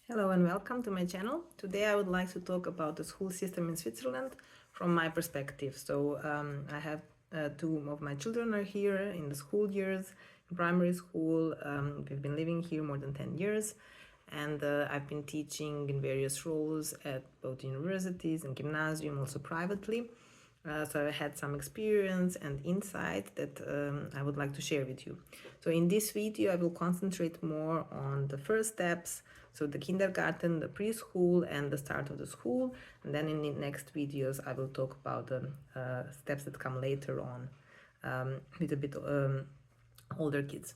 Hello and welcome to my channel. Today I would like to talk about the school system in Switzerland from my perspective. I have two of my children are here in the school years, in primary school. We've been living here more than 10 years and I've been teaching in various roles at both universities and gymnasium, also privately. So I had some experience and insight that I would like to share with you. So in this video, I will concentrate more on the first steps, so the kindergarten, the preschool, and the start of the school. And then in the next videos, I will talk about the steps that come later on with a bit older kids.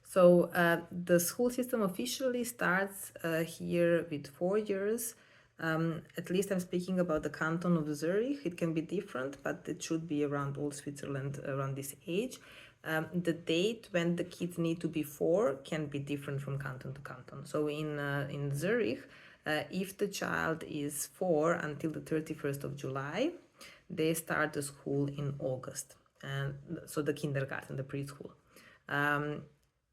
So the school system officially starts here with 4 years. At least I'm speaking about the canton of Zurich. It can be different, but it should be around all Switzerland around this age. The date when the kids need to be 4 can be different from canton to canton. So in Zurich, if the child is 4 until the 31st of July, they start the school in August. And so the kindergarten, the preschool.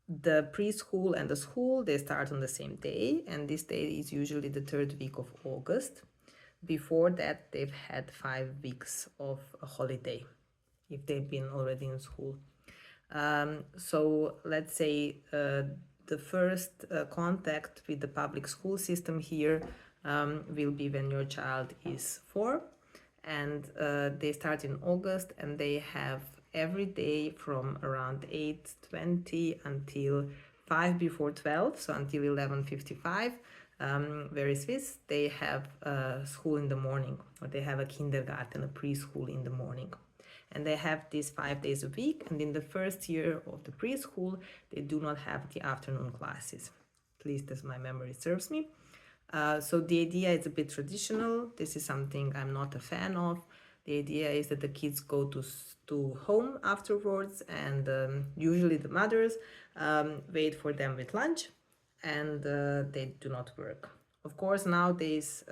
The preschool and the school, they start on the same day, and this day is usually the 3rd week of August. Before that, they've had 5 weeks of a holiday if they've been already in school. So let's say the first contact with the public school system here will be when your child is 4, and they start in August, and they have every day from around 8:20 until 5 before 12, so until 11:55. Very Swiss, they have school in the morning, or they have a kindergarten, a preschool in the morning. And they have these 5 days a week, and in the first year of the preschool, they do not have the afternoon classes, at least as my memory serves me. So the idea is a bit traditional. This is something I'm not a fan of. The idea is that the kids go to home afterwards, and usually the mothers wait for them with lunch, and they do not work. Of course, nowadays,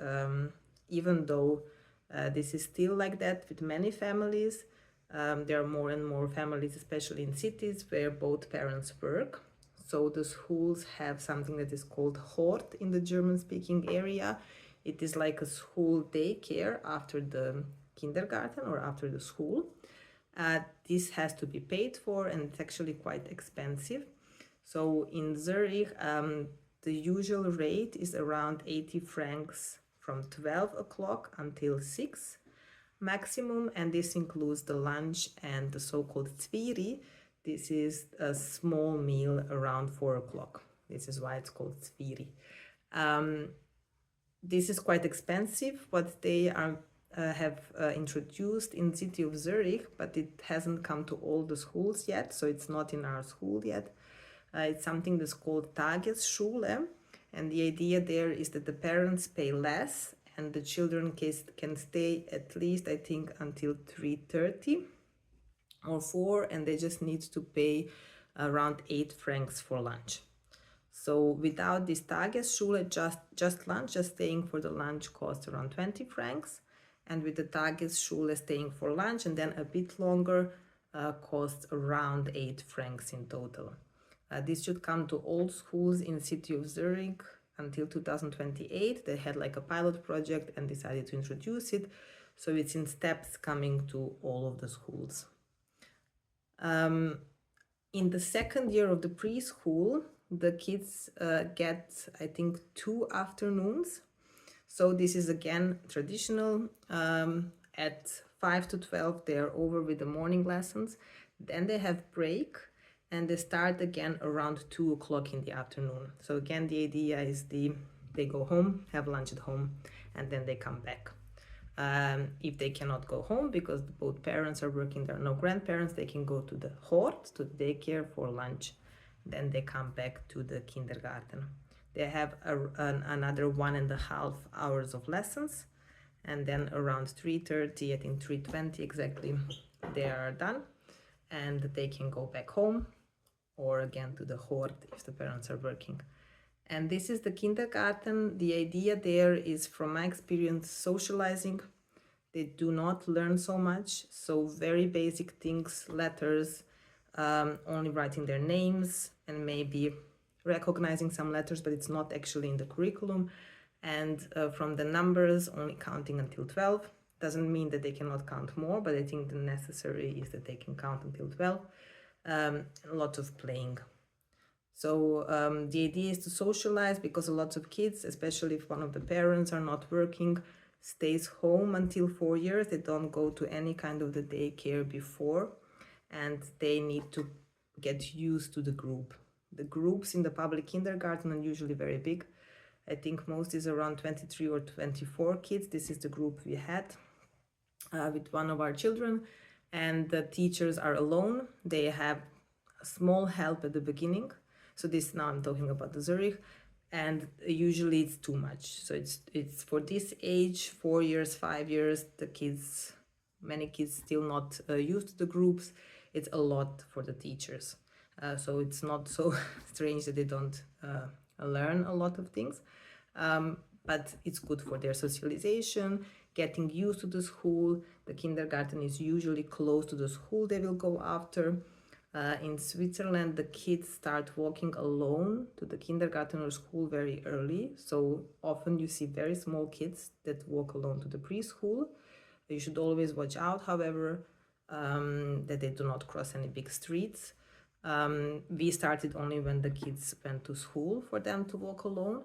even though this is still like that with many families, there are more and more families, especially in cities, where both parents work. So the schools have something that is called Hort in the German-speaking area. It is like a school daycare after the kindergarten or after the school. This has to be paid for, and it's actually quite expensive. So in Zurich, the usual rate is around 80 francs from 12 o'clock until 6 maximum, and this includes the lunch and the so-called Zwiri. This is a small meal around 4 o'clock. This is why it's called Zwiri. This is quite expensive, what they have introduced in the city of Zurich, but it hasn't come to all the schools yet, so it's not in our school yet. It's something that's called Tagesschule, and the idea there is that the parents pay less and the children can stay at least, I think, until 3:30 or 4, and they just need to pay around 8 francs for lunch. So without this Tagesschule, just lunch, just staying for the lunch costs around 20 francs. And with the Tagesschule, staying for lunch and then a bit longer costs around 8 francs in total. This should come to all schools in the city of Zurich until 2028. They had like a pilot project and decided to introduce it. So it's in steps coming to all of the schools. In the second year of the preschool, the kids get, I think, 2 afternoons. So this is again traditional. At 5 to 12, they are over with the morning lessons. Then they have break, and they start again around 2 o'clock in the afternoon. So again, the idea is they go home, have lunch at home, and then they come back. If they cannot go home because both parents are working, there are no grandparents, they can go to the Hort, to the daycare for lunch. Then they come back to the kindergarten. They have another 1.5 hours of lessons, and then around 3:30, I think 3:20 exactly, they are done, and they can go back home or again to the Hort if the parents are working. And this is the kindergarten. The idea there is, from my experience, socializing. They do not learn so much, so very basic things, letters, only writing their names, and maybe recognizing some letters, but it's not actually in the curriculum. And from the numbers, only counting until 12. Doesn't mean that they cannot count more, but I think the necessary is that they can count until 12. A lot of playing. So the idea is to socialize, because a lot of kids, especially if one of the parents are not working, stays home until 4 years. They don't go to any kind of the daycare before, and they need to get used to the group. The groups in the public kindergarten are usually very big. I think most is around 23 or 24 kids. This is the group we had with one of our children, and the teachers are alone. They have small help at the beginning. So this, now I'm talking about the Zurich, and usually it's too much. So it's for this age, 4 years, 5 years, many kids still not used to the groups. It's a lot for the teachers. So it's not so strange that they don't learn a lot of things. But it's good for their socialization, getting used to the school. The kindergarten is usually close to the school they will go after. In Switzerland, the kids start walking alone to the kindergarten or school very early. So often you see very small kids that walk alone to the preschool. You should always watch out, however, that they do not cross any big streets. We started only when the kids went to school for them to walk alone.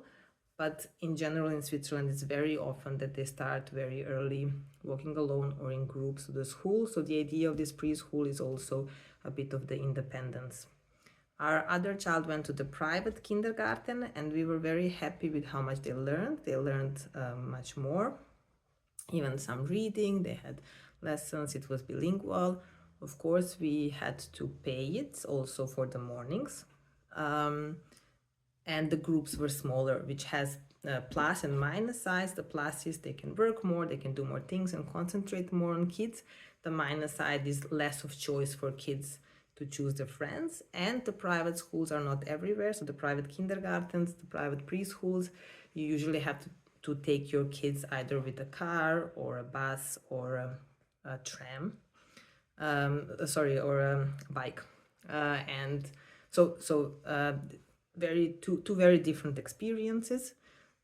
But in general, in Switzerland, it's very often that they start very early walking alone or in groups to the school. So the idea of this preschool is also a bit of the independence. Our other child went to the private kindergarten, and we were very happy with how much they learned. They learned much more, even some reading. They had lessons. It was bilingual. Of course, we had to pay it also for the mornings. And the groups were smaller, which has plus and minus sides. The plus is they can work more, they can do more things and concentrate more on kids. The minus side is less of choice for kids to choose their friends. And the private schools are not everywhere. So the private kindergartens, the private preschools, you usually have to take your kids either with a car or a bus or a tram, or a bike. And so two very different experiences.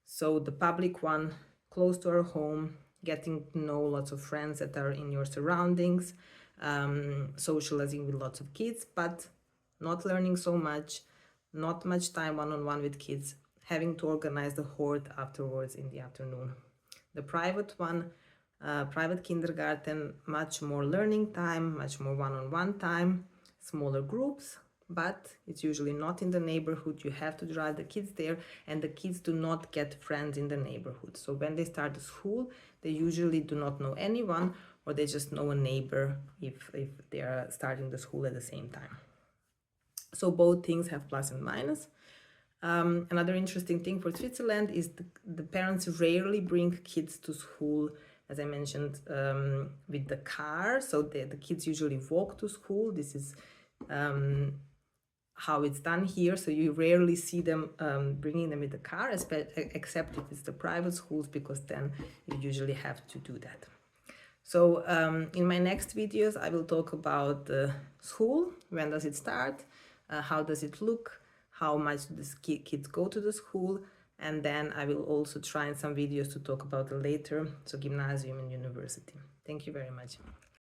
So the public one, close to our home, getting to know lots of friends that are in your surroundings, socializing with lots of kids, but not learning so much, not much time one-on-one with kids, having to organize the horde afterwards in the afternoon. The private one, private kindergarten, much more learning time, much more one-on-one time, smaller groups, but it's usually not in the neighborhood. You have to drive the kids there, and the kids do not get friends in the neighborhood. So when they start the school, they usually do not know anyone, or they just know a neighbor if they are starting the school at the same time. So both things have plus and minus. Another interesting thing for Switzerland is the parents rarely bring kids to school, as I mentioned, with the car. So the kids usually walk to school. This is how it's done here. So you rarely see them bringing them in the car, except if it's the private schools, because then you usually have to do that. So in my next videos, I will talk about the school. When does it start? How does it look? How much do the kids go to the school? And then I will also try in some videos to talk about the later, so gymnasium and university. Thank you very much.